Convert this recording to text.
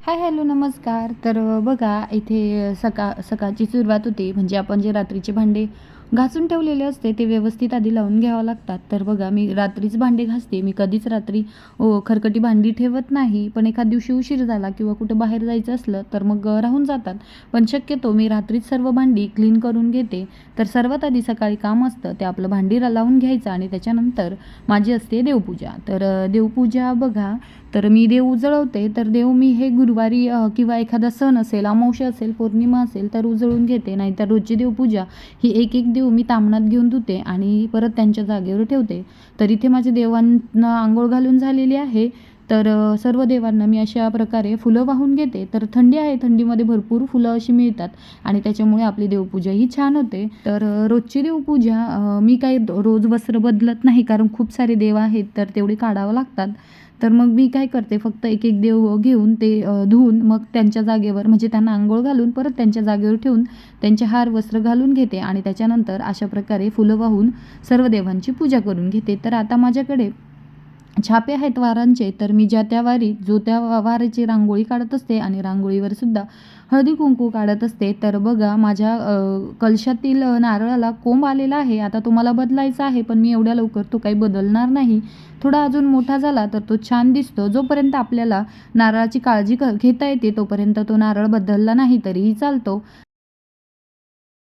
हाय, hello, नमस्कार. तर बघा इथे सकाळची सुरुवात होते. म्हणजे आपण जे रात्रीचे भांडे घासून ठेवलेले असते ते व्यवस्थित आधी लावून घ्यावं लागतात. तर बघा मी रात्रीच भांडे घासते. मी कधीच रात्री खरकटी भांडी ठेवत नाही. पण एखाद दिवशी उशीर झाला किंवा कुठं बाहेर जायचं असलं तर मग राहून जातात. पण शक्यतो मी रात्रीच सर्व भांडी क्लीन करून घेते. तर सर्वात आधी सकाळी काम असतं ते आपलं भांडी लावून घ्यायचं आणि त्याच्यानंतर माझी असते देवपूजा. तर देवपूजा बघा, तर मी देव उजळवते. तर देव मी हे गुरुवारी किंवा एखादा सण असेल, अमावस्या असेल, पौर्णिमा असेल तर उजळून घेते. नाहीतर रोजची देवपूजा ही एक एक देव मी तामणात घेऊन धुते आणि परत त्यांच्या जागेवर ठेवते. तर इथे माझ्या देवांना आंघोळ घालून झालेली आहे. तर सर्व देवांना मी अशा प्रकारे फुलं वाहून घेते. तर थंडी आहे, थंडीमध्ये भरपूर फुलं अशी मिळतात आणि त्याच्यामुळे आपली देवपूजा ही छान होते. तर रोजची देवपूजा मी काही रोज वस्त्र बदलत नाही, कारण खूप सारे देव आहेत तर तेवढे काढावं लागतात. तर मग मी काय करते, फक्त एक एक देव घेऊन ते धुवून मग त्यांच्या जागेवर, म्हणजे त्यांना अंघोळ घालून परत त्यांच्या जागेवर ठेवून त्यांचे हार वस्त्र घालून घेते आणि त्याच्यानंतर अशा प्रकारे फुलं वाहून सर्व देवांची पूजा करून घेते. तर आता माझ्याकडे छापे आहेत वारांचे. तर मी ज्या त्या वारी जो त्या वाराची रांगोळी काढत असते आणि रांगोळीवर सुद्धा हळदी कुंकू काढत असते. तर बघा माझ्या कलशातील नारळाला कोंब आलेला आहे. आता तो मला बदलायचा आहे, पण मी एवढ्या लवकर तो काही बदलणार नाही. थोडा अजून मोठा झाला तर तो छान दिसतो. जोपर्यंत आपल्याला नारळाची काळजी घेता येते तोपर्यंत तो नारळ बदलला नाही तरीही चालतो.